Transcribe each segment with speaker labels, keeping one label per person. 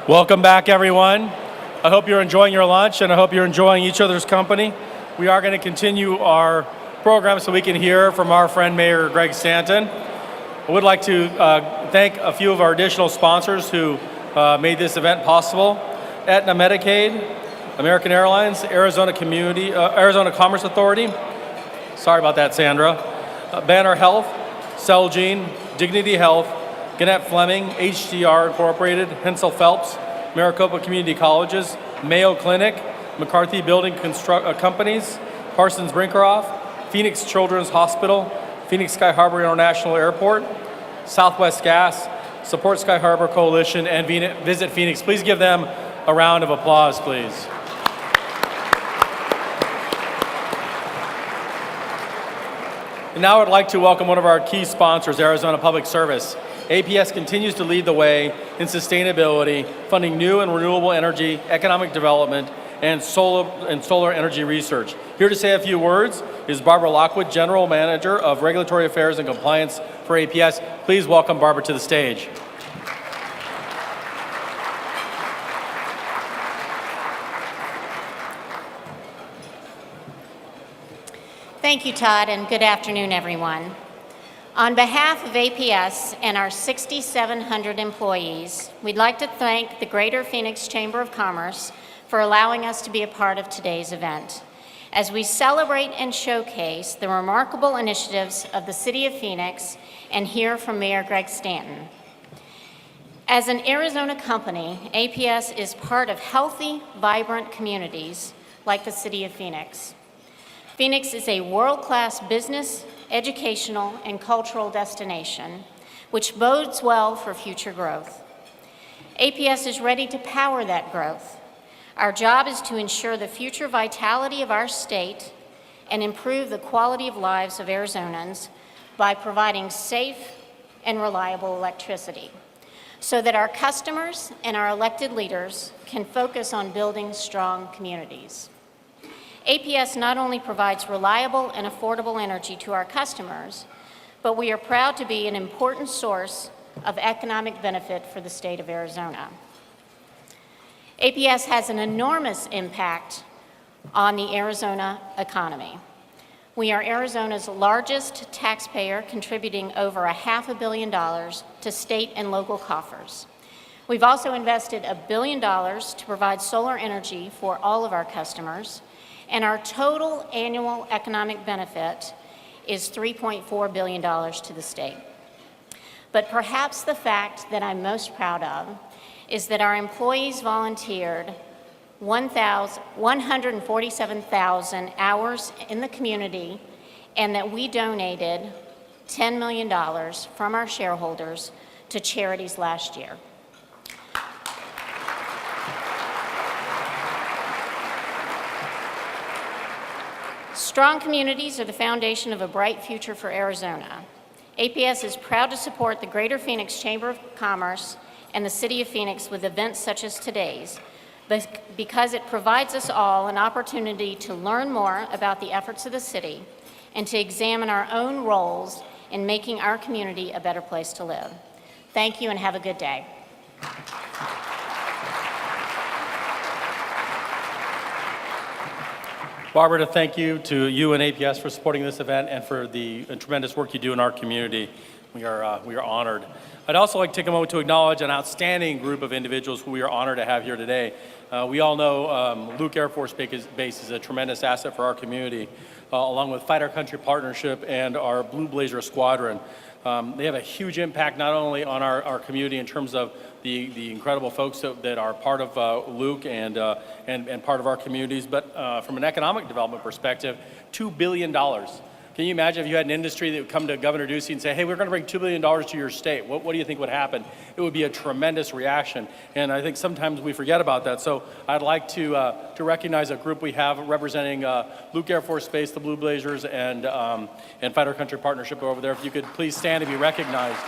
Speaker 1: Welcome back, everyone. I hope you're enjoying your lunch, and I hope you're enjoying each other's company. We are going to continue our program so we can hear from our friend Mayor Greg Stanton. I would like to thank a few of our additional sponsors who made this event possible. Aetna Medicaid, American Airlines, Arizona Commerce Authority, sorry about that, Sandra, Banner Health, Celgene, Dignity Health, Gannett Fleming, HDR Incorporated, Hensel Phelps, Maricopa Community Colleges, Mayo Clinic, McCarthy Building Companies, Parsons Brinkerhoff, Phoenix Children's Hospital, Phoenix Sky Harbor International Airport, Southwest Gas, Support Sky Harbor Coalition, and Visit Phoenix. Please give them a round of applause, please. And now I'd like to welcome one of our key sponsors, Arizona Public Service. APS continues to lead the way in sustainability, funding new and renewable energy, economic development, and solar energy research. Here to say a few words is Barbara Lockwood, General Manager of Regulatory Affairs and Compliance for APS. Please welcome Barbara to the stage.
Speaker 2: Thank you, Todd, and good afternoon, everyone. On behalf of APS and our 6,700 employees, we'd like to thank the Greater Phoenix Chamber of Commerce for allowing us to be a part of today's event, as we celebrate and showcase the remarkable initiatives of the City of Phoenix and hear from Mayor Greg Stanton. As an Arizona company, APS is part of healthy, vibrant communities like the City of Phoenix. Phoenix is a world-class business, educational, and cultural destination, which bodes well for future growth. APS is ready to power that growth. Our job is to ensure the future vitality of our state and improve the quality of lives of Arizonans by providing safe and reliable electricity so that our customers and our elected leaders can focus on building strong communities. APS not only provides reliable and affordable energy to our customers, but we are proud to be an important source of economic benefit for the state of Arizona. APS has an enormous impact on the Arizona economy. We are Arizona's largest taxpayer, contributing over $500 million to state and local coffers. We've also invested $1 billion to provide solar energy for all of our customers, and our total annual economic benefit is $3.4 billion to the state. But perhaps the fact that I'm most proud of is that our employees volunteered 147,000 hours in the community, and that we donated $10 million from our shareholders to charities last year. Strong communities are the foundation of a bright future for Arizona. APS is proud to support the Greater Phoenix Chamber of Commerce and the City of Phoenix with events such as today's, because it provides us all an opportunity to learn more about the efforts of the city and to examine our own roles in making our community a better place to live. Thank you and have a good day.
Speaker 1: Barbara, thank you to you and APS for supporting this event and for the tremendous work you do in our community. We are honored. I'd also like to take a moment to acknowledge an outstanding group of individuals who we are honored to have here today. We all know Luke Air Force Base is a tremendous asset for our community, along with Fighter Country Partnership and our Blue Blazer Squadron. They have a huge impact not only on our community in terms of the incredible folks that are part of Luke and part of our communities, but from an economic development perspective, $2 billion. Can you imagine if you had an industry that would come to Governor Ducey and say, hey, we're going to bring $2 billion to your state? What do you think would happen? It would be a tremendous reaction, and I think sometimes we forget about that. So I'd like to recognize a group we have representing Luke Air Force Base, the Blue Blazers, and Fighter Country Partnership over there. If you could please stand to be recognized.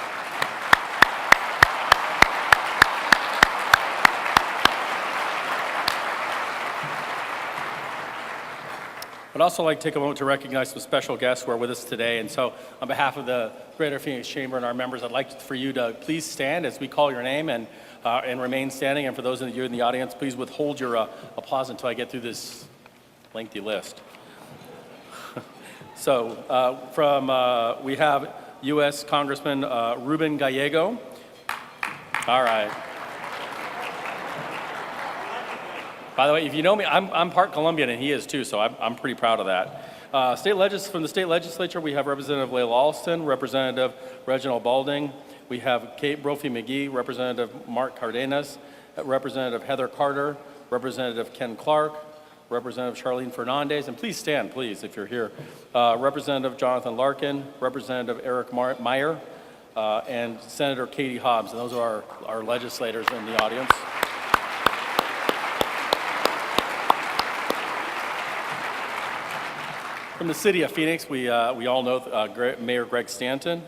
Speaker 1: I'd also like to take a moment to recognize some special guests who are with us today. And so on behalf of the Greater Phoenix Chamber and our members, I'd like for you to please stand as we call your name and and remain standing. And for those of you in the audience, please withhold your applause until I get through this lengthy list. So we have U.S. Congressman Ruben Gallego. All right. By the way, if you know me, I'm part Colombian, and he is too, so I'm pretty proud of that. From the state legislature, we have Representative Layla Alston, Representative Reginald Balding. We have Kate Brophy-McGee, Representative Mark Cardenas, Representative Heather Carter, Representative Ken Clark, Representative Charlene Fernandez, and please stand, please, if you're here. Representative Jonathan Larkin, Representative Eric Meyer, and Senator Katie Hobbs, and those are our legislators in the audience. From the city of Phoenix, we all know Mayor Greg Stanton.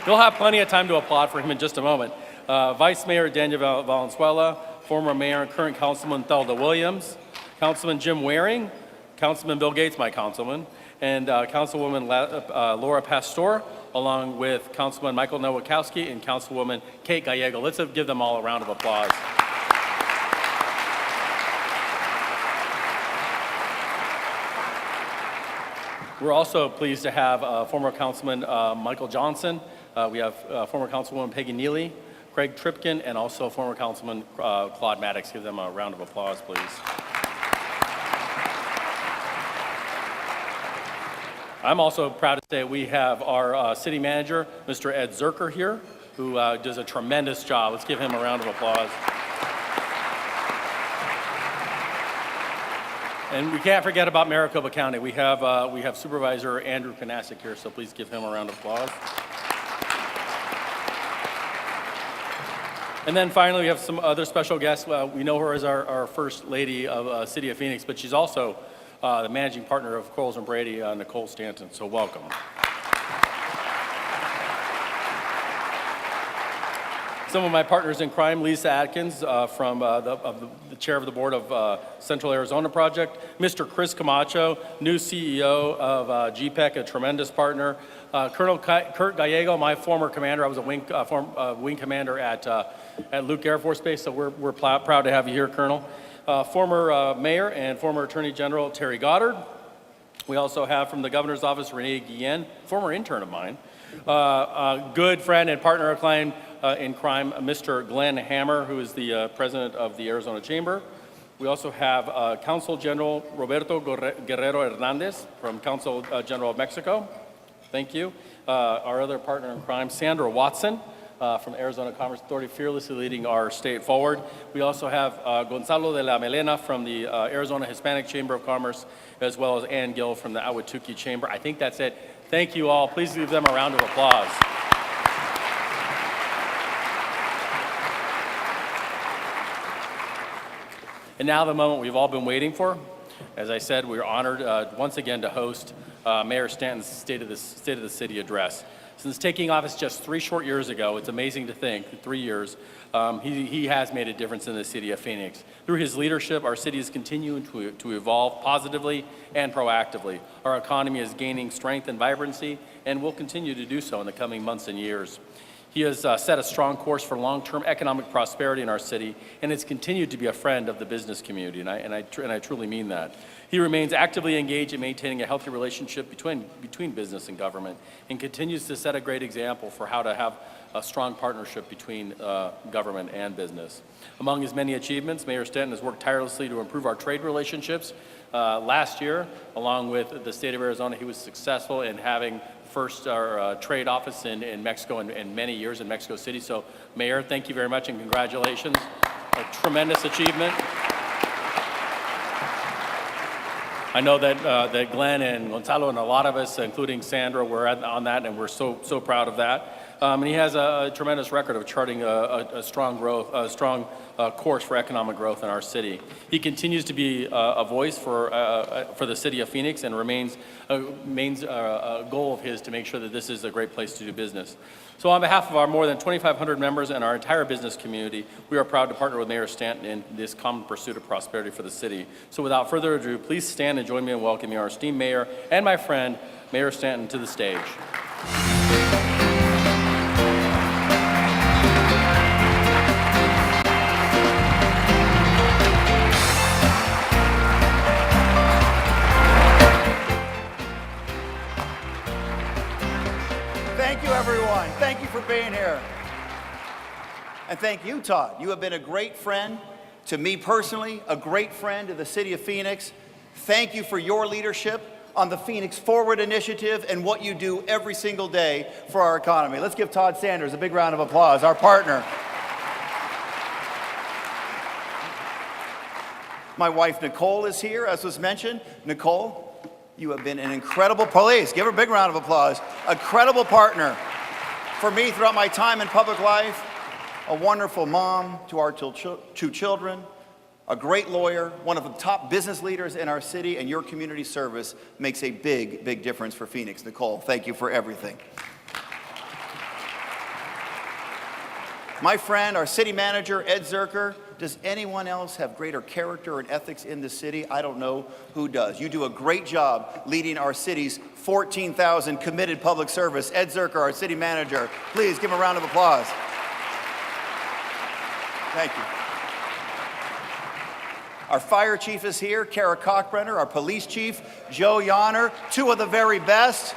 Speaker 1: You'll have plenty of time to applaud for him in just a moment. Vice Mayor Daniel Valenzuela, former mayor and current Councilman Thelda Williams, Councilman Jim Waring, Councilman Bill Gates, my councilman, and Councilwoman Laura Pastor, along with Councilman Michael Nowakowski and Councilwoman Kate Gallego. Let's give them all a round of applause. We're also pleased to have former Councilman Michael Johnson. We have former Councilwoman Peggy Neely, Craig Tripkin, and also former Councilman Claude Maddox. Give them a round of applause, please. I'm also proud to say we have our city manager, Mr. Ed Zerker here, who does a tremendous job. Let's give him a round of applause. And we can't forget about Maricopa County. We have Supervisor Andrew Kanasic here, so please give him a round of applause. And then finally, we have some other special guests. We know her as our First Lady of City of Phoenix, but she's also the managing partner of Quarles & Brady, Nicole Stanton, so welcome. Some of my partners in crime, Lisa Atkins from the chair of the board of Central Arizona Project, Mr. Chris Camacho, new CEO of GPEC, a tremendous partner, Colonel Kurt Gallego, my former commander. I was a wing commander at Luke Air Force Base, so we're proud to have you here, Colonel. Former mayor and former Attorney General Terry Goddard. We also have from the governor's office, Renee Guillen, former intern of mine, a good friend and partner of mine in crime, Mr. Glenn Hammer, who is the president of the Arizona Chamber. We also have Council General Roberto Guerrero Hernandez from Council General of Mexico. Thank you. Our other partner in crime, Sandra Watson from Arizona Commerce Authority, fearlessly leading our state forward. We also have Gonzalo de la Melena from the Arizona Hispanic Chamber of Commerce, as well as Ann Gill from the Ahwatukee Chamber. I think that's it. Thank you all. Please give them a round of applause. And now the moment we've all been waiting for. As I said, we're honored once again to host Mayor Stanton's State of the City address. Since taking office just 3 short years ago, it's amazing to think, 3 years, he has made a difference in the city of Phoenix. Through his leadership, our city is continuing to evolve positively and proactively. Our economy is gaining strength and vibrancy, and will continue to do so in the coming months and years. He has set a strong course for long-term economic prosperity in our city, and has continued to be a friend of the business community, and I truly mean that. He remains actively engaged in maintaining a healthy relationship between business and government, and continues to set a great example for how to have a strong partnership between government and business. Among his many achievements, Mayor Stanton has worked tirelessly to improve our trade relationships. Last year, along with the state of Arizona, he was successful in having first our trade office in Mexico in many years in Mexico City. So, Mayor, thank you very much and congratulations. A tremendous achievement. I know that Glenn and Gonzalo and a lot of us, including Sandra, were on that, and we're so proud of that. And he has a tremendous record of charting a strong course for economic growth in our city. He continues to be a voice for the city of Phoenix, and remains a goal of his to make sure that this is a great place to do business. So on behalf of our more than 2,500 members and our entire business community, we are proud to partner with Mayor Stanton in this common pursuit of prosperity for the city. So without further ado, please stand and join me in welcoming our esteemed mayor and my friend, Mayor Stanton, to the stage.
Speaker 3: for being here. And thank you, Todd. You have been a great friend to me personally, a great friend to the city of Phoenix. Thank you for your leadership on the Phoenix Forward initiative and what you do every single day for our economy. Let's give Todd Sanders a big round of applause, our partner. My wife, Nicole, is here, as was mentioned. Nicole, you have been an incredible, please give her a big round of applause, a credible partner for me throughout my time in public life, a wonderful mom to our two children, a great lawyer, one of the top business leaders in our city, and your community service makes a big, big difference for Phoenix. Nicole, thank you for everything. My friend, our city manager, Ed Zerker. Does anyone else have greater character and ethics in the city? I don't know who does. You do a great job leading our city's 14,000 committed public service. Ed Zerker, our city manager. Please give him a round of applause. Thank you. Our fire chief is here, Kara Cockbrenner. Our police chief, Joe Yonner, two of the very best.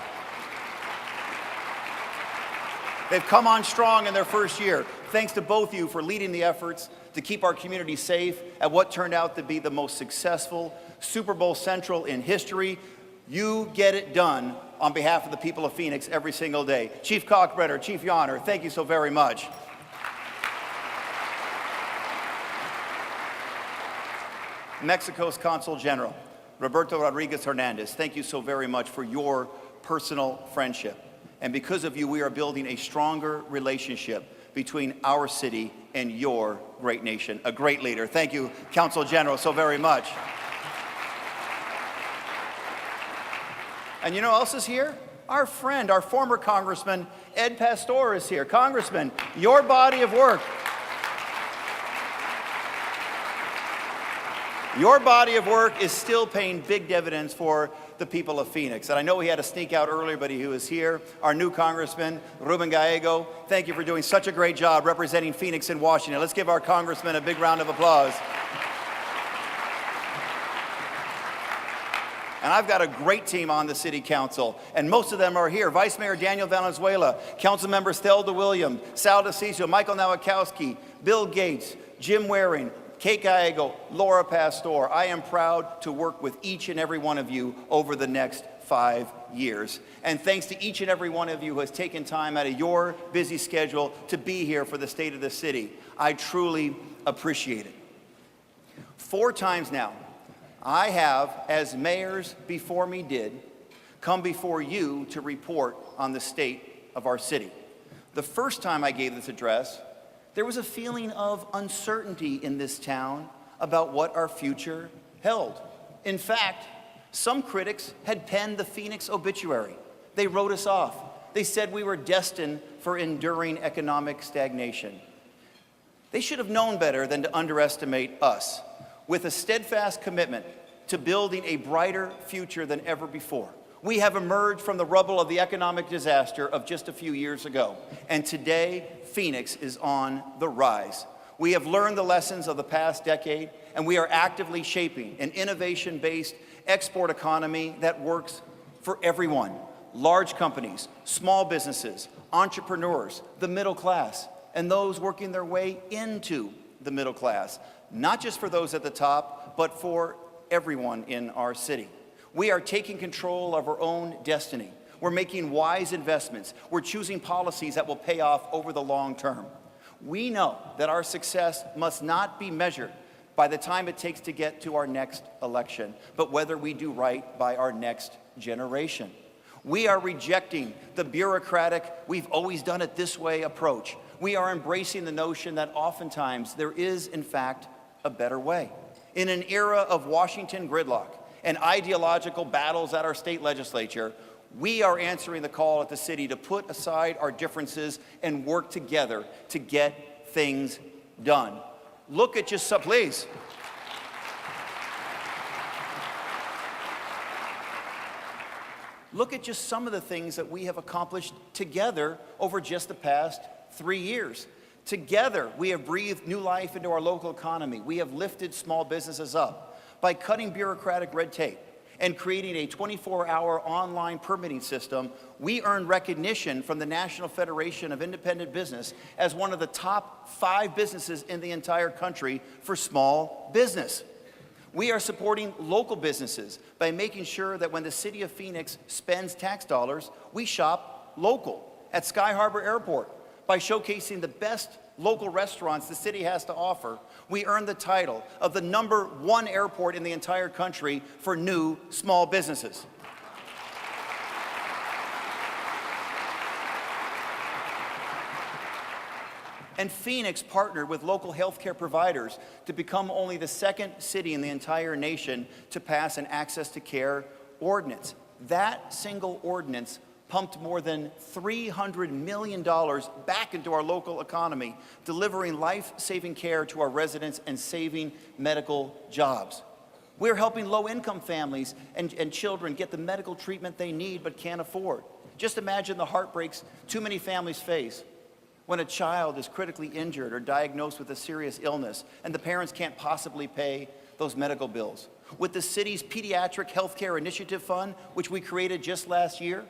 Speaker 3: They've come on strong in their first year. Thanks to both of you for leading the efforts to keep our community safe at what turned out to be the most successful Super Bowl Central in history. You get it done on behalf of the people of Phoenix every single day. Chief Cockbrenner, Chief Yonner, thank you so very much. Mexico's Consul General, Roberto Rodriguez Hernandez, thank you so very much for your personal friendship. And because of you, we are building a stronger relationship between our city and your great nation. A great leader. Thank you, Consul General, so very much. And you know who else is here? Our friend, our former Congressman, Ed Pastor is here. Congressman, your body of work. Your body of work is still paying big dividends for the people of Phoenix. And I know he had to sneak out earlier, but he was here. Our new Congressman, Ruben Gallego, thank you for doing such a great job representing Phoenix in Washington. Let's give our Congressman a big round of applause. And I've got a great team on the City Council, and most of them are here. Vice Mayor Daniel Valenzuela, Council Members Thelda Williams, Sal DeCiccio, Michael Nowakowski, Bill Gates, Jim Waring, Kate Gallego, Laura Pastor. I am proud to work with each and every one of you over the next 5 years. And thanks to each and every one of you who has taken time out of your busy schedule to be here for the state of the city. I truly appreciate it. 4 times now, I have, as mayors before me did, come before you to report on the state of our city. The first time I gave this address, there was a feeling of uncertainty in this town about what our future held. In fact, some critics had penned the Phoenix obituary. They wrote us off. They said we were destined for enduring economic stagnation. They should have known better than to underestimate us. With a steadfast commitment to building a brighter future than ever before, we have emerged from the rubble of the economic disaster of just a few years ago. And today, Phoenix is on the rise. We have learned the lessons of the past decade, and we are actively shaping an innovation-based export economy that works for everyone. Large companies, small businesses, entrepreneurs, the middle class, and those working their way into the middle class. Not just for those at the top, but for everyone in our city. We are taking control of our own destiny. We're making wise investments. We're choosing policies that will pay off over the long term. We know that our success must not be measured by the time it takes to get to our next election, but whether we do right by our next generation. We are rejecting the bureaucratic, we've always done it this way approach. We are embracing the notion that oftentimes there is, in fact, a better way. In an era of Washington gridlock and ideological battles at our state legislature, we are answering the call at the city to put aside our differences and work together to get things done. Look at just some, please. Look at just some of the things that we have accomplished together over just the past 3 years. Together, we have breathed new life into our local economy. We have lifted small businesses up by cutting bureaucratic red tape and creating a 24-hour online permitting system, we earned recognition from the National Federation of Independent Business as one of the top 5 businesses in the entire country for small business. We are supporting local businesses by making sure that when the City of Phoenix spends tax dollars, we shop local at Sky Harbor Airport. By showcasing the best local restaurants the city has to offer, we earned the title of the #1 airport in the entire country for new small businesses. And Phoenix partnered with local healthcare providers to become only the 2nd city in the entire nation to pass an access to care ordinance. That single ordinance pumped more than $300 million back into our local economy, delivering life-saving care to our residents and saving medical jobs. We're helping low-income families and children get the medical treatment they need but can't afford. Just imagine the heartbreaks too many families face when a child is critically injured or diagnosed with a serious illness and the parents can't possibly pay those medical bills. With the city's Pediatric Healthcare Initiative Fund, which we created just last year,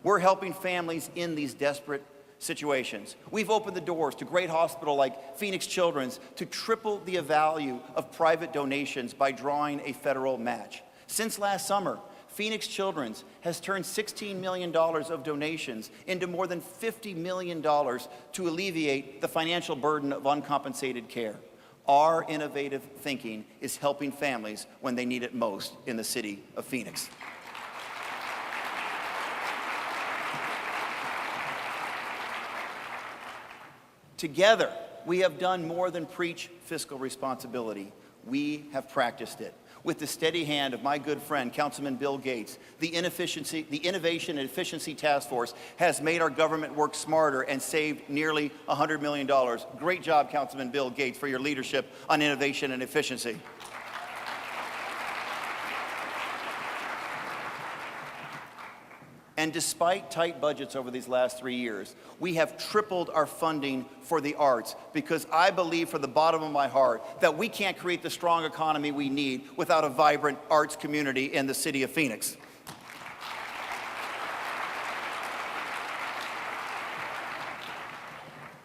Speaker 3: we're helping families in these desperate situations. We've opened the doors to great hospitals like Phoenix Children's to triple the value of private donations by drawing a federal match. Since last summer, Phoenix Children's has turned $16 million of donations into more than $50 million to alleviate the financial burden of uncompensated care. Our innovative thinking is helping families when they need it most in the city of Phoenix. Together, we have done more than preach fiscal responsibility. We have practiced it. With the steady hand of my good friend, Councilman Bill Gates, the Innovation and Efficiency Task Force has made our government work smarter and saved nearly $100 million. Great job, Councilman Bill Gates, for your leadership on innovation and efficiency. And despite tight budgets over these last 3 years, we have tripled our funding for the arts because I believe from the bottom of my heart that we can't create the strong economy we need without a vibrant arts community in the city of Phoenix.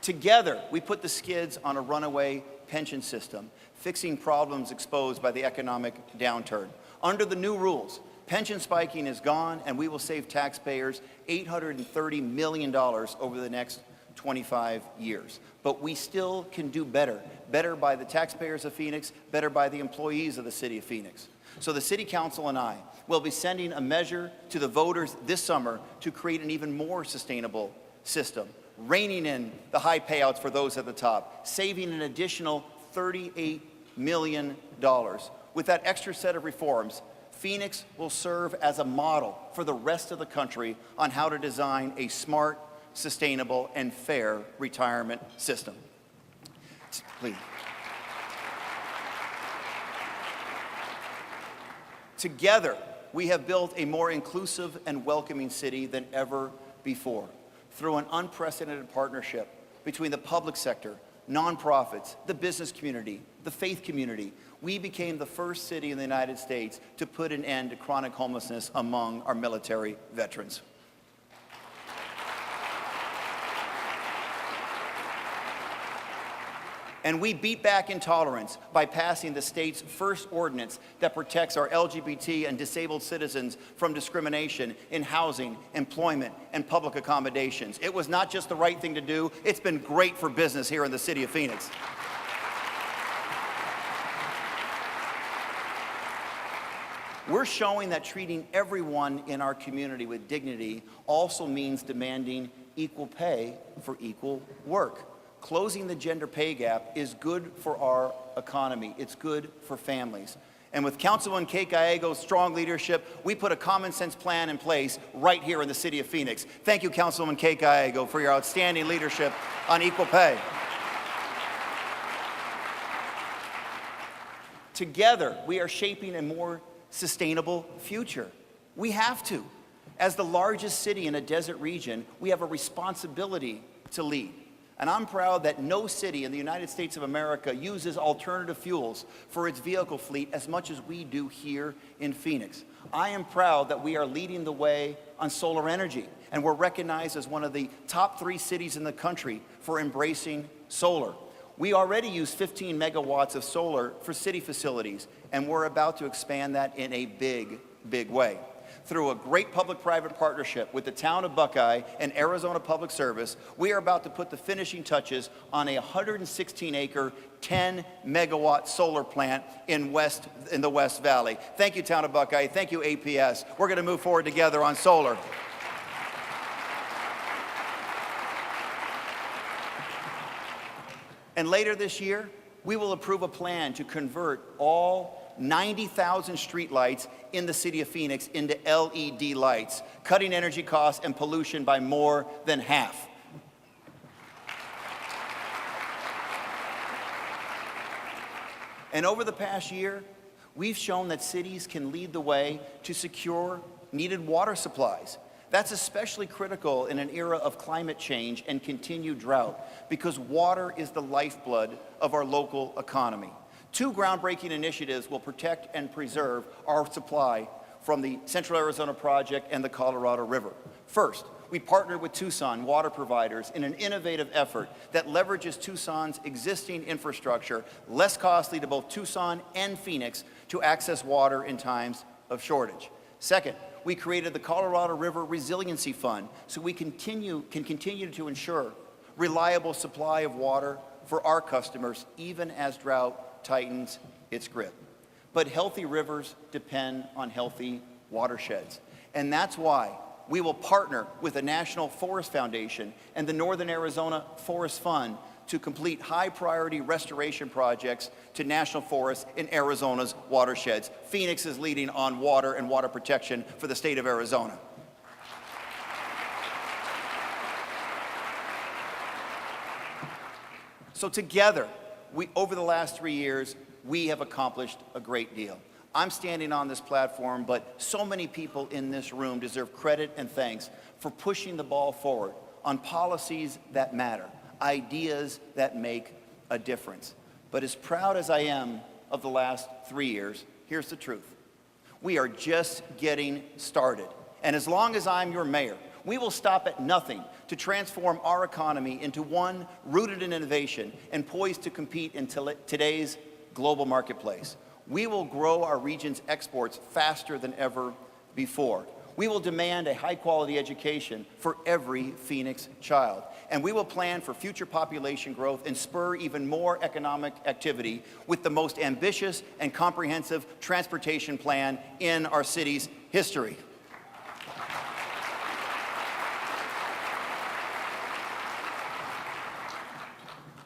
Speaker 3: Together, we put the skids on a runaway pension system, fixing problems exposed by the economic downturn. Under the new rules, pension spiking is gone, and we will save taxpayers $830 million over the next 25 years. But we still can do better. Better by the taxpayers of Phoenix, better by the employees of the city of Phoenix. So the City Council and I will be sending a measure to the voters this summer to create an even more sustainable system, reining in the high payouts for those at the top, saving an additional $38 million. With that extra set of reforms, Phoenix will serve as a model for the rest of the country on how to design a smart, sustainable, and fair retirement system. Please. Together, we have built a more inclusive and welcoming city than ever before through an unprecedented partnership between the public sector, nonprofits, the business community, the faith community. We became the first city in the United States to put an end to chronic homelessness among our military veterans. And we beat back intolerance by passing the state's first ordinance that protects our LGBT and disabled citizens from discrimination in housing, employment, and public accommodations. It was not just the right thing to do, it's been great for business here in the city of Phoenix. We're showing that treating everyone in our community with dignity also means demanding equal pay for equal work. Closing the gender pay gap is good for our economy. It's good for families. And with Councilwoman Kate Gallego's strong leadership, we put a common sense plan in place right here in the city of Phoenix. Thank you, Councilwoman Kate Gallego, for your outstanding leadership on equal pay. Together, we are shaping a more sustainable future. We have to. As the largest city in a desert region, we have a responsibility to lead. And I'm proud that no city in the United States of America uses alternative fuels for its vehicle fleet as much as we do here in Phoenix. I am proud that we are leading the way on solar energy, and we're recognized as one of the top 3 cities in the country for embracing solar. We already use 15 megawatts of solar for city facilities, and we're about to expand that in a big, big way. Through a great public-private partnership with the town of Buckeye and Arizona Public Service, we are about to put the finishing touches on a 116-acre, 10-megawatt solar plant in the West Valley. Thank you, town of Buckeye. Thank you, APS. We're going to move forward together on solar. And later this year, we will approve a plan to convert all 90,000 streetlights in the city of Phoenix into LED lights, cutting energy costs and pollution by more than half. And over the past year, we've shown that cities can lead the way to secure needed water supplies. That's especially critical in an era of climate change and continued drought, because water is the lifeblood of our local economy. 2 groundbreaking initiatives will protect and preserve our supply from the Central Arizona Project and the Colorado River. First, we partnered with Tucson water providers in an innovative effort that leverages Tucson's existing infrastructure, less costly to both Tucson and Phoenix, to access water in times of shortage. Second, we created the Colorado River Resiliency Fund so we can continue to ensure reliable supply of water for our customers, even as drought tightens its grip. But healthy rivers depend on healthy watersheds. And that's why we will partner with the National Forest Foundation and the Northern Arizona Forest Fund to complete high-priority restoration projects to national forests in Arizona's watersheds. Phoenix is leading on water and water protection for the state of Arizona. So together, over the last 3 years, we have accomplished a great deal. I'm standing on this platform, but so many people in this room deserve credit and thanks for pushing the ball forward on policies that matter, ideas that make a difference. But as proud as I am of the last 3 years, here's the truth. We are just getting started. And as long as I'm your mayor, we will stop at nothing to transform our economy into one rooted in innovation and poised to compete in today's global marketplace. We will grow our region's exports faster than ever before. We will demand a high-quality education for every Phoenix child. And we will plan for future population growth and spur even more economic activity with the most ambitious and comprehensive transportation plan in our city's history.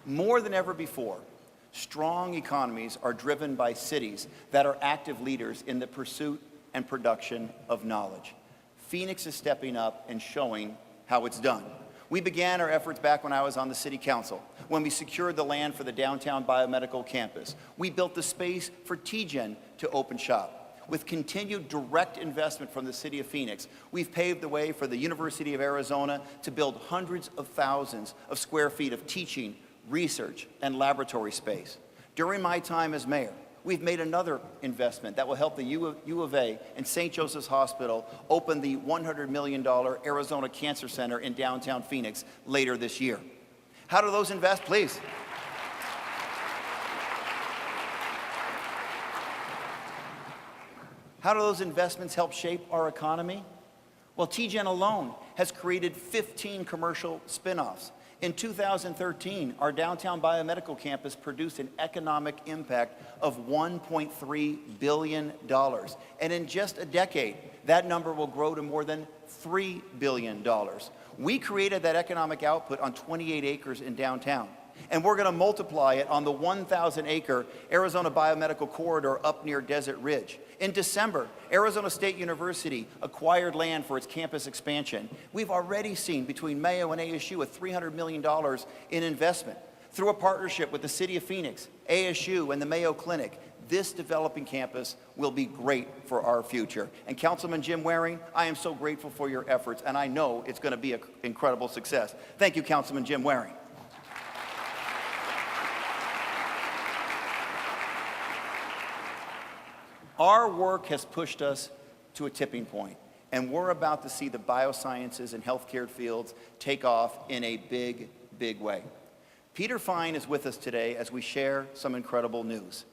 Speaker 3: More than ever before, strong economies are driven by cities that are active leaders in the pursuit and production of knowledge. Phoenix is stepping up and showing how it's done. We began our efforts back when I was on the city council, when we secured the land for the downtown biomedical campus. We built the space for TGen to open shop. With continued direct investment from the city of Phoenix, we've paved the way for the University of Arizona to build hundreds of thousands of square feet of teaching, research, and laboratory space. During my time as mayor, we've made another investment that will help the U of A and St. Joseph's Hospital open the $100 million Arizona Cancer Center in downtown Phoenix later this year. How do those invest? Please. How do those investments help shape our economy? Well, TGen alone has created 15 commercial spin-offs. In 2013, our downtown biomedical campus produced an economic impact of $1.3 billion. And in just a decade, that number will grow to more than $3 billion. We created that economic output on 28 acres in downtown. And we're going to multiply it on the 1,000-acre Arizona Biomedical Corridor up near Desert Ridge. In December, Arizona State University acquired land for its campus expansion. We've already seen between Mayo and ASU a $300 million in investment. Through a partnership with the City of Phoenix, ASU, and the Mayo Clinic, this developing campus will be great for our future. And Councilman Jim Waring, I am so grateful for your efforts, and I know it's going to be an incredible success. Thank you, Councilman Jim Waring. Our work has pushed us to a tipping point, and we're about to see the biosciences and healthcare fields take off in a big, big way. Peter Fine is with us today as we share some incredible news.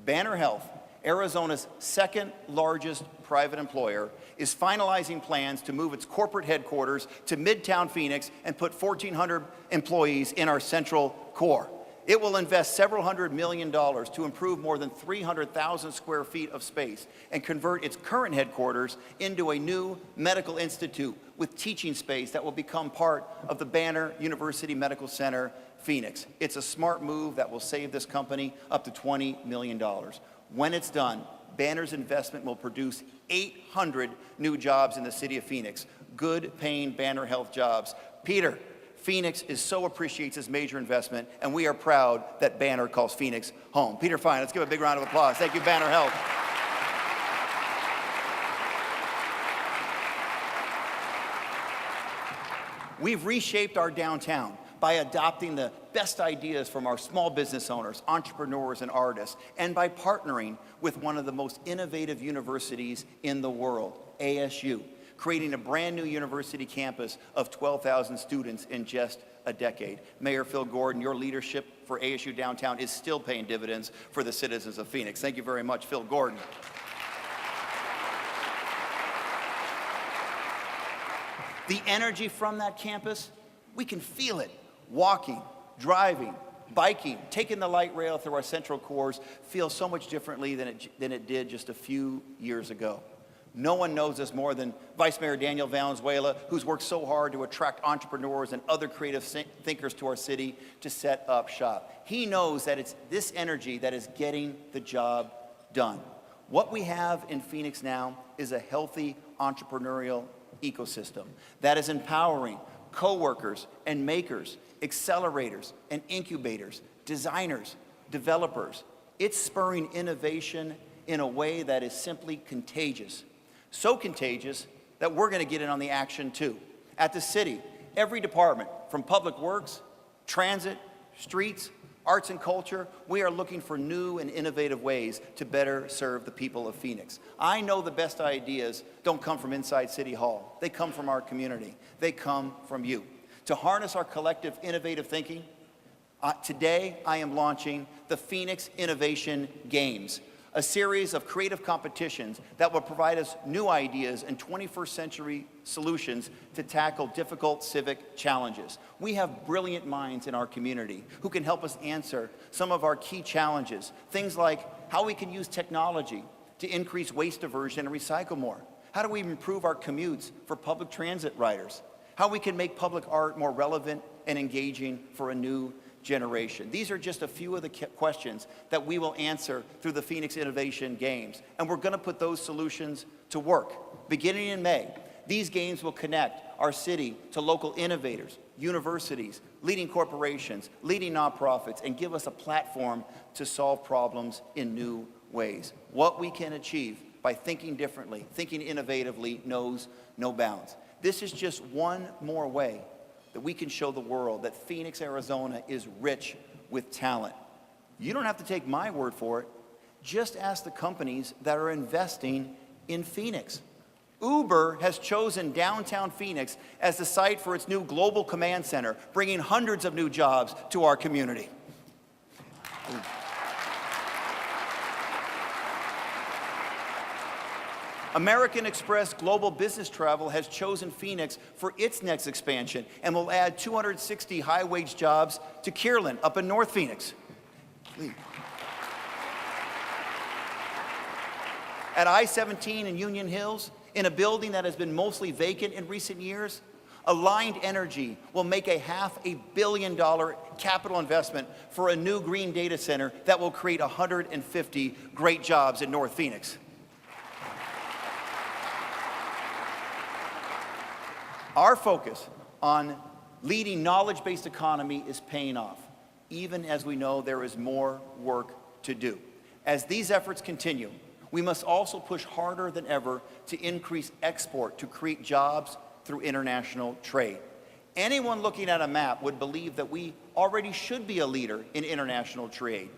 Speaker 3: Banner Health, Arizona's second largest private employer, is finalizing plans to move its corporate headquarters to Midtown Phoenix and put 1,400 employees in our central core. It will invest several $100 million to improve more than 300,000 square feet of space and convert its current headquarters into a new medical institute with teaching space that will become part of the Banner University Medical Center, Phoenix. It's a smart move that will save this company up to $20 million. When it's done, Banner's investment will produce 800 new jobs in the city of Phoenix, good-paying Banner Health jobs. Peter, Phoenix so appreciates this major investment, and we are proud that Banner calls Phoenix home. Peter Fine, let's give a big round of applause. Thank you, Banner Health. We've reshaped our downtown by adopting the best ideas from our small business owners, entrepreneurs, and artists, and by partnering with one of the most innovative universities in the world, ASU, creating a brand new university campus of 12,000 students in just a decade. Mayor Phil Gordon, your leadership for ASU Downtown is still paying dividends for the citizens of Phoenix. Thank you very much, Phil Gordon. The energy from that campus, we can feel it. Walking, driving, biking, taking the light rail through our central cores feels so much differently than it did just a few years ago. No one knows us more than Vice Mayor Daniel Valenzuela, who's worked so hard to attract entrepreneurs and other creative thinkers to our city to set up shop. He knows that it's this energy that is getting the job done. What we have in Phoenix now is a healthy entrepreneurial ecosystem that is empowering co-workers and makers, accelerators and incubators, designers, developers. It's spurring innovation in a way that is simply contagious. So contagious that we're going to get in on the action too. At the city, every department, from public works, transit, streets, arts and culture, we are looking for new and innovative ways to better serve the people of Phoenix. I know the best ideas don't come from inside City Hall. They come from our community. They come from you. To harness our collective innovative thinking, today I am launching the Phoenix Innovation Games, a series of creative competitions that will provide us new ideas and 21st century solutions to tackle difficult civic challenges. We have brilliant minds in our community who can help us answer some of our key challenges. Things like how we can use technology to increase waste diversion and recycle more. How do we improve our commutes for public transit riders? How we can make public art more relevant and engaging for a new generation. These are just a few of the questions that we will answer through the Phoenix Innovation Games, and we're going to put those solutions to work. Beginning in May, these games will connect our city to local innovators, universities, leading corporations, leading nonprofits, and give us a platform to solve problems in new ways. What we can achieve by thinking differently, thinking innovatively, knows no bounds. This is just one more way that we can show the world that Phoenix, Arizona is rich with talent. You don't have to take my word for it. Just ask the companies that are investing in Phoenix. Uber has chosen downtown Phoenix as the site for its new global command center, bringing hundreds of new jobs to our community. American Express Global Business Travel has chosen Phoenix for its next expansion and will add 260 high-wage jobs to Kierland up in North Phoenix. At I-17 in Union Hills, in a building that has been mostly vacant in recent years, Aligned Energy will make a $500 million capital investment for a new green data center that will create 150 great jobs in North Phoenix. Our focus on leading knowledge-based economy is paying off, even as we know there is more work to do. As these efforts continue, we must also push harder than ever to increase export to create jobs through international trade. Anyone looking at a map would believe that we already should be a leader in international trade.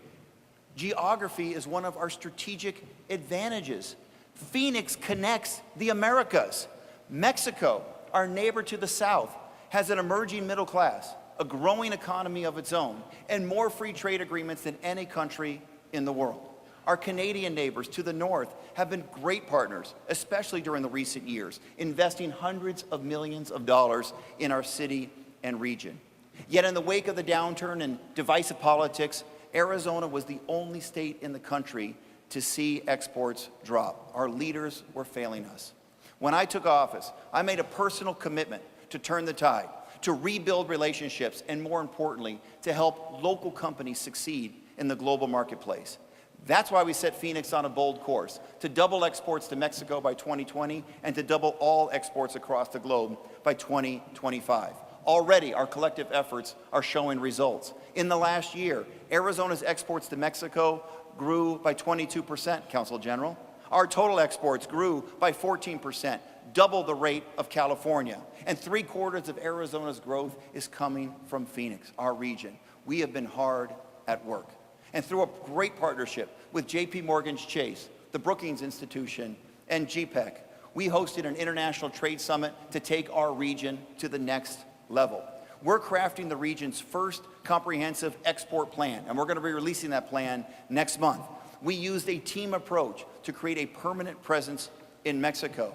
Speaker 3: Geography is one of our strategic advantages. Phoenix connects the Americas. Mexico, our neighbor to the south, has an emerging middle class, a growing economy of its own, and more free trade agreements than any country in the world. Our Canadian neighbors to the north have been great partners, especially during the recent years, investing hundreds of millions of dollars in our city and region. Yet in the wake of the downturn and divisive politics, Arizona was the only state in the country to see exports drop. Our leaders were failing us. When I took office, I made a personal commitment to turn the tide, to rebuild relationships, and more importantly, to help local companies succeed in the global marketplace. That's why we set Phoenix on a bold course, to double exports to Mexico by 2020 and to double all exports across the globe by 2025. Already, our collective efforts are showing results. In the last year, Arizona's exports to Mexico grew by 22%, Council General. Our total exports grew by 14%, double the rate of California. And 3/4 of Arizona's growth is coming from Phoenix, our region. We have been hard at work. And through a great partnership with JP Morgan Chase, the Brookings Institution, and GPEC, we hosted an international trade summit to take our region to the next level. We're crafting the region's first comprehensive export plan, and we're going to be releasing that plan next month. We used a team approach to create a permanent presence in Mexico.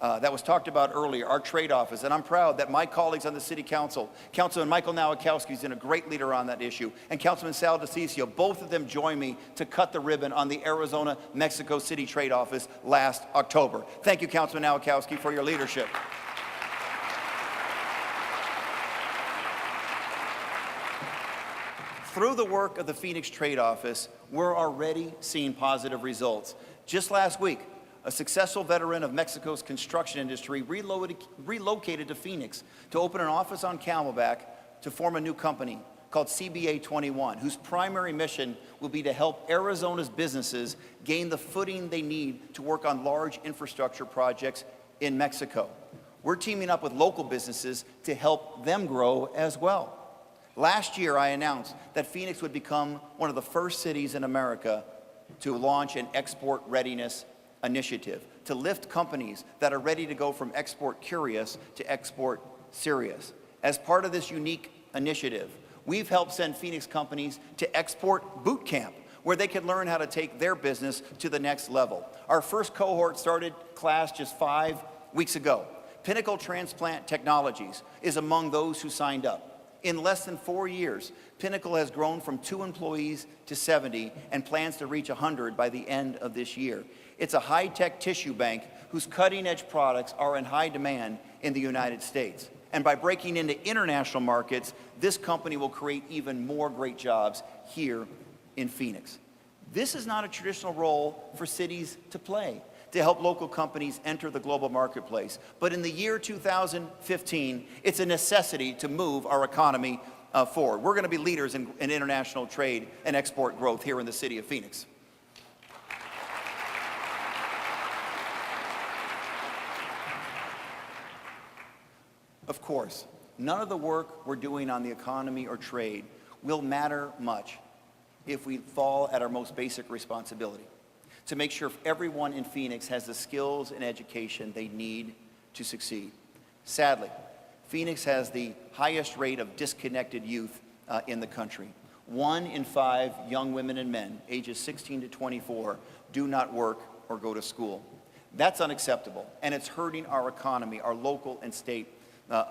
Speaker 3: That was talked about earlier, our trade office, and I'm proud that my colleagues on the City Council, Councilman Michael Nowakowski has been a great leader on that issue, and Councilman Sal DeCiccio, both of them joined me to cut the ribbon on the Arizona-Mexico City Trade Office last October. Thank you, Councilman Nowakowski, for your leadership. Through the work of the Phoenix Trade Office, we're already seeing positive results. Just last week, a successful veteran of Mexico's construction industry relocated to Phoenix to open an office on Camelback to form a new company called CBA 21, whose primary mission will be to help Arizona's businesses gain the footing they need to work on large infrastructure projects in Mexico. We're teaming up with local businesses to help them grow as well. Last year, I announced that Phoenix would become one of the first cities in America to launch an export readiness initiative to lift companies that are ready to go from export curious to export serious. As part of this unique initiative, we've helped send Phoenix companies to export boot camp, where they can learn how to take their business to the next level. Our first cohort started class just 5 weeks ago. Pinnacle Transplant Technologies is among those who signed up. In less than 4 years, Pinnacle has grown from 2 employees to 70 and plans to reach 100 by the end of this year. It's a high-tech tissue bank whose cutting-edge products are in high demand in the United States. And by breaking into international markets, this company will create even more great jobs here in Phoenix. This is not a traditional role for cities to play, to help local companies enter the global marketplace. But in the year 2015, it's a necessity to move our economy forward. We're going to be leaders in international trade and export growth here in the city of Phoenix. Of course, none of the work we're doing on the economy or trade will matter much if we fall at our most basic responsibility, to make sure everyone in Phoenix has the skills and education they need to succeed. Sadly, Phoenix has the highest rate of disconnected youth in the country. 1 in 5 young women and men, ages 16 to 24, do not work or go to school. That's unacceptable, and it's hurting our economy, our local and state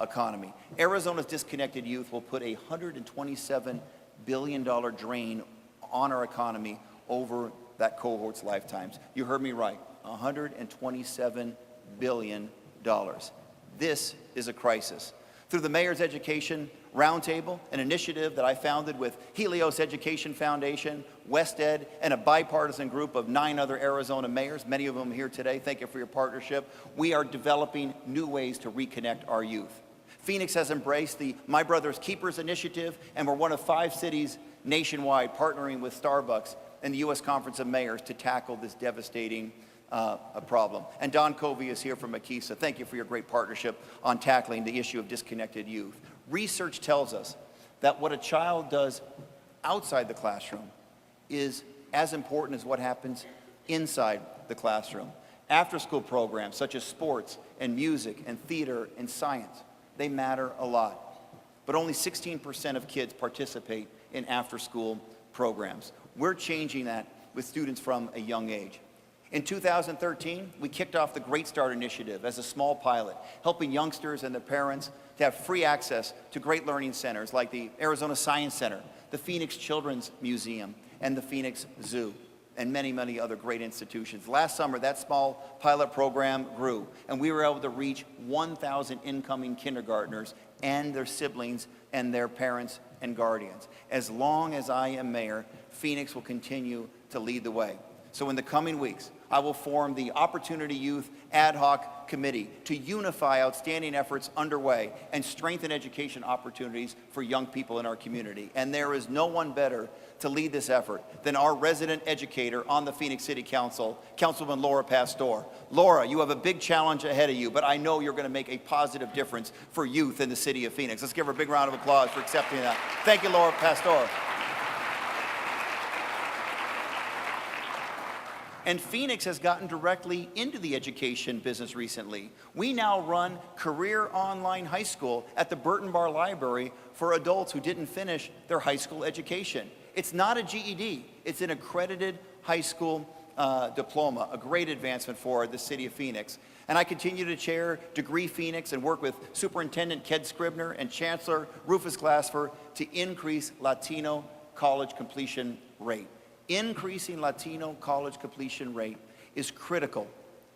Speaker 3: economy. Arizona's disconnected youth will put a $127 billion drain on our economy over that cohort's lifetimes. You heard me right, $127 billion. This is a crisis. Through the Mayor's Education Roundtable, an initiative that I founded with Helios Education Foundation, WestEd, and a bipartisan group of 9 other Arizona mayors, many of them here today, thank you for your partnership, we are developing new ways to reconnect our youth. Phoenix has embraced the My Brother's Keepers initiative, and we're one of 5 cities nationwide partnering with Starbucks and the U.S. Conference of Mayors to tackle this devastating problem. And Don Covey is here from Makisa. Thank you for your great partnership on tackling the issue of disconnected youth. Research tells us that what a child does outside the classroom is as important as what happens inside the classroom. After-school programs such as sports and music and theater and science, they matter a lot. But only 16% of kids participate in after-school programs. We're changing that with students from a young age. In 2013, we kicked off the Great Start Initiative as a small pilot, helping youngsters and their parents to have free access to great learning centers like the Arizona Science Center, the Phoenix Children's Museum, and the Phoenix Zoo, and many, many other great institutions. Last summer, that small pilot program grew, and we were able to reach 1,000 incoming kindergartners and their siblings and their parents and guardians. As long as I am mayor, Phoenix will continue to lead the way. So in the coming weeks, I will form the Opportunity Youth Ad Hoc Committee to unify outstanding efforts underway and strengthen education opportunities for young people in our community. And there is no one better to lead this effort than our resident educator on the Phoenix City Council, Councilwoman Laura Pastor. Laura, you have a big challenge ahead of you, but I know you're going to make a positive difference for youth in the city of Phoenix. Let's give her a big round of applause for accepting that. Thank you, Laura Pastor. And Phoenix has gotten directly into the education business recently. We now run Career Online High School at the Burton Bar Library for adults who didn't finish their high school education. It's not a GED, it's an accredited high school diploma, a great advancement for the city of Phoenix. And I continue to chair Degree Phoenix and work with Superintendent Ked Scribner and Chancellor Rufus Glasper to increase Latino college completion rate. Increasing Latino college completion rate is critical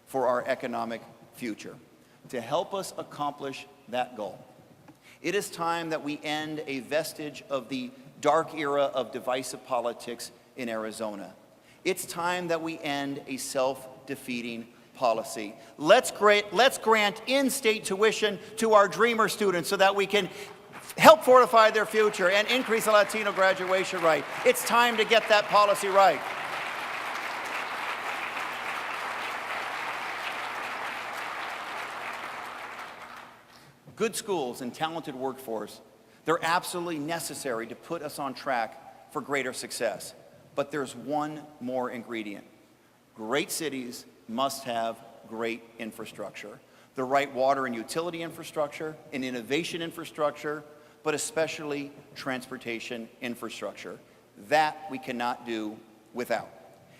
Speaker 3: for our economic future. To help us accomplish that goal, it is time that we end a vestige of the dark era of divisive politics in Arizona. It's time that we end a self-defeating policy. Let's grant in-state tuition to our Dreamer students so that we can help fortify their future and increase the Latino graduation rate. It's time to get that policy right. Good schools and talented workforce, they're absolutely necessary to put us on track for greater success. But there's one more ingredient. Great cities must have great infrastructure. The right water and utility infrastructure, and innovation infrastructure, but especially transportation infrastructure. That we cannot do without.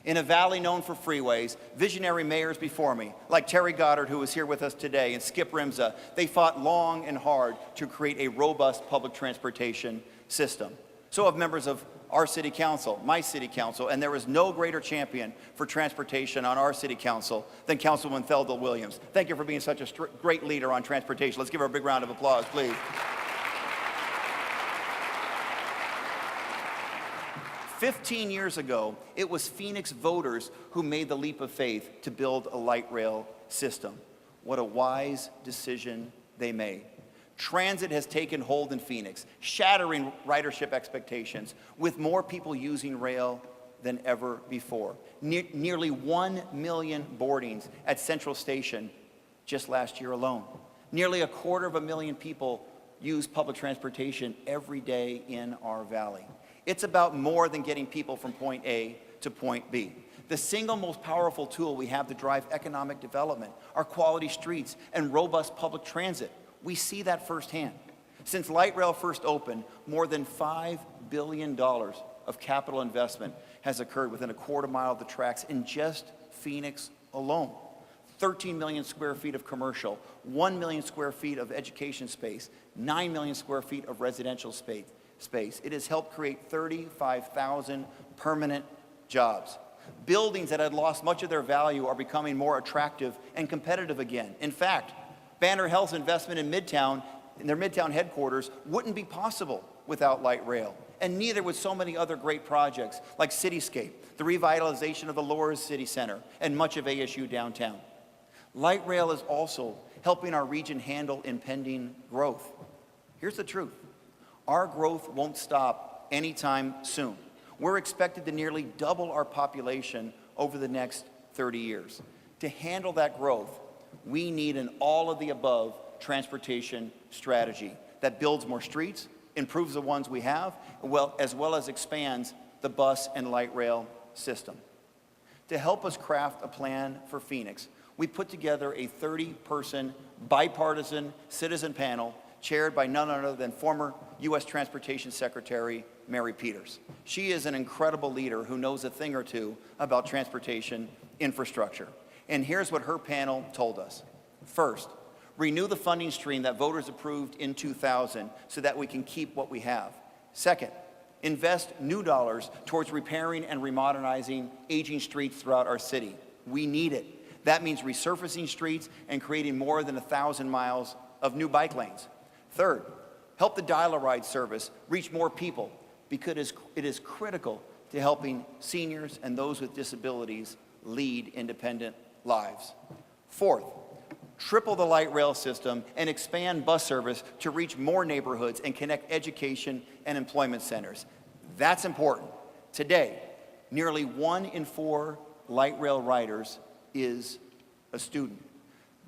Speaker 3: In a valley known for freeways, visionary mayors before me, like Terry Goddard, who is here with us today, and Skip Rimza, they fought long and hard to create a robust public transportation system. So have members of our city council, my city council, and there is no greater champion for transportation on our city council than Councilwoman Thelda Williams. Thank you for being such a great leader on transportation. Let's give her a big round of applause, please. 15 years ago, it was Phoenix voters who made the leap of faith to build a light rail system. What a wise decision they made. Transit has taken hold in Phoenix, shattering ridership expectations, with more people using rail than ever before. Nearly 1 million boardings at Central Station just last year alone. Nearly 250,000 people use public transportation every day in our valley. It's about more than getting people from point A to point B. The single most powerful tool we have to drive economic development are quality streets and robust public transit. We see that firsthand. Since light rail first opened, more than $5 billion of capital investment has occurred within a quarter mile of the tracks in just Phoenix alone. 13 million square feet of commercial, 1 million square feet of education space, 9 million square feet of residential space. It has helped create 35,000 permanent jobs. Buildings that had lost much of their value are becoming more attractive and competitive again. In fact, Banner Health's investment in Midtown, in their Midtown headquarters, wouldn't be possible without light rail. And neither would so many other great projects like Cityscape, the revitalization of the Loras City Center, and much of ASU downtown. Light rail is also helping our region handle impending growth. Here's the truth. Our growth won't stop anytime soon. We're expected to nearly double our population over the next 30 years. To handle that growth, we need an all-of-the-above transportation strategy that builds more streets, improves the ones we have, as well as expands the bus and light rail system. To help us craft a plan for Phoenix, we put together a 30-person bipartisan citizen panel chaired by none other than former U.S. Transportation Secretary Mary Peters. She is an incredible leader who knows a thing or two about transportation infrastructure. And here's what her panel told us. First, renew the funding stream that voters approved in 2000 so that we can keep what we have. Second, invest new dollars towards repairing and remodernizing aging streets throughout our city. We need it. That means resurfacing streets and creating more than 1,000 miles of new bike lanes. Third, help the dial-a-ride service reach more people because it is critical to helping seniors and those with disabilities lead independent lives. Fourth, triple the light rail system and expand bus service to reach more neighborhoods and connect education and employment centers. That's important. Today, nearly 1 in 4 light rail riders is a student.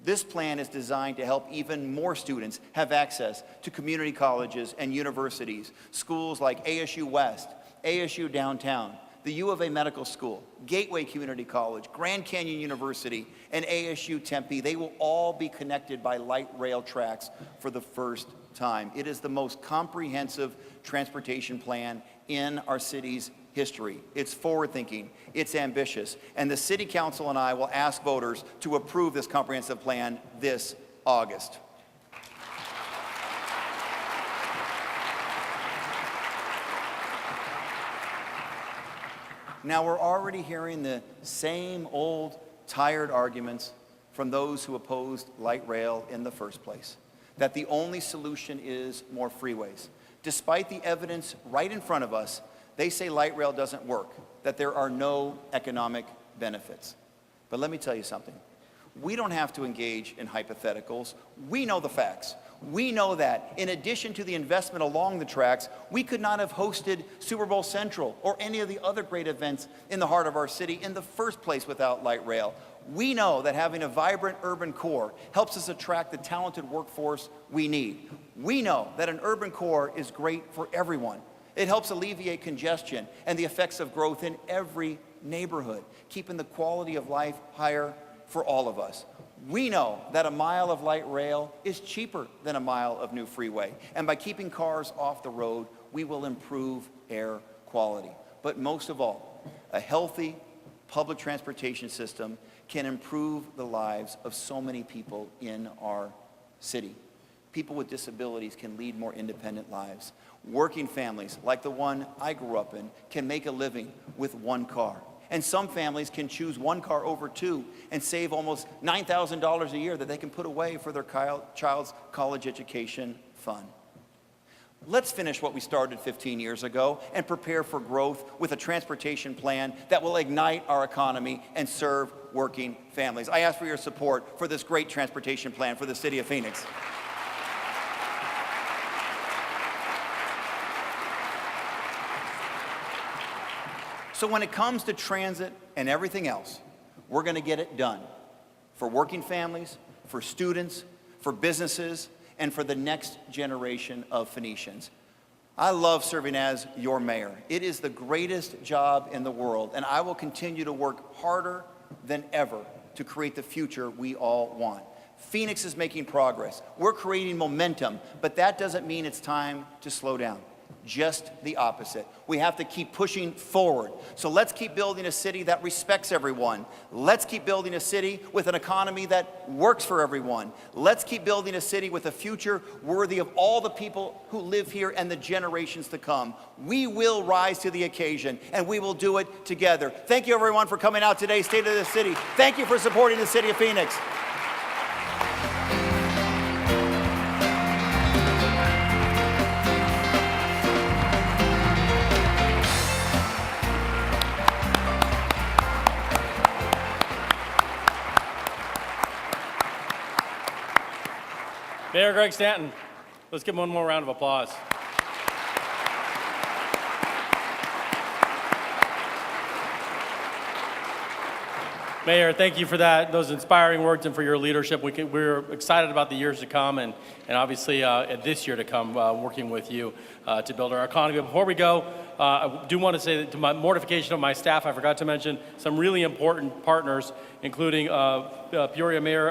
Speaker 3: This plan is designed to help even more students have access to community colleges and universities, schools like ASU West, ASU Downtown, the U of A Medical School, Gateway Community College, Grand Canyon University, and ASU Tempe. They will all be connected by light rail tracks for the first time. It is the most comprehensive transportation plan in our city's history. It's forward-thinking, it's ambitious, and the City Council and I will ask voters to approve this comprehensive plan this August. Now, we're already hearing the same old, tired arguments from those who opposed light rail in the first place, that the only solution is more freeways. Despite the evidence right in front of us, they say light rail doesn't work, that there are no economic benefits. But let me tell you something. We don't have to engage in hypotheticals. We know the facts. We know that in addition to the investment along the tracks, we could not have hosted Super Bowl Central or any of the other great events in the heart of our city in the first place without light rail. We know that having a vibrant urban core helps us attract the talented workforce we need. We know that an urban core is great for everyone. It helps alleviate congestion and the effects of growth in every neighborhood, keeping the quality of life higher for all of us. We know that a mile of light rail is cheaper than a mile of new freeway. And by keeping cars off the road, we will improve air quality. But most of all, a healthy public transportation system can improve the lives of so many people in our city. People with disabilities can lead more independent lives. Working families, like the one I grew up in, can make a living with one car. And some families can choose one car over two and save almost $9,000 a year that they can put away for their child's college education fund. Let's finish what we started 15 years ago and prepare for growth with a transportation plan that will ignite our economy and serve working families. I ask for your support for this great transportation plan for the city of Phoenix. So when it comes to transit and everything else, we're going to get it done for working families, for students, for businesses, and for the next generation of Phoenicians. I love serving as your mayor. It is the greatest job in the world, and I will continue to work harder than ever to create the future we all want. Phoenix is making progress. We're creating momentum, but that doesn't mean it's time to slow down. Just the opposite. We have to keep pushing forward. So let's keep building a city that respects everyone. Let's keep building a city with an economy that works for everyone. Let's keep building a city with a future worthy of all the people who live here and the generations to come. We will rise to the occasion, and we will do it together. Thank you, everyone, for coming out today, State of the City. Thank you for supporting the city of Phoenix.
Speaker 1: Mayor Greg Stanton, let's give him one more round of applause. Mayor, thank you for that, those inspiring words and for your leadership. We're excited about the years to come and obviously this year to come, working with you to build our economy. But before we go, I do want to say that to my mortification of my staff, I forgot to mention some really important partners, including Peoria Mayor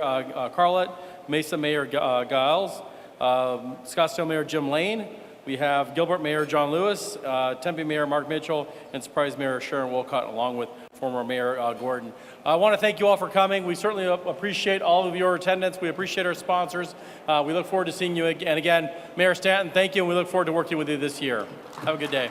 Speaker 1: Carlett, Mesa Mayor Giles, Scottsdale Mayor Jim Lane. We have Gilbert Mayor John Lewis, Tempe Mayor Mark Mitchell, and Surprise Mayor Sharon Wolcott, along with former Mayor Gordon. I want to thank you all for coming. We certainly appreciate all of your attendance. We appreciate our sponsors. We look forward to seeing you again. And again, Mayor Stanton, thank you, and we look forward to working with you this year. Have a good day.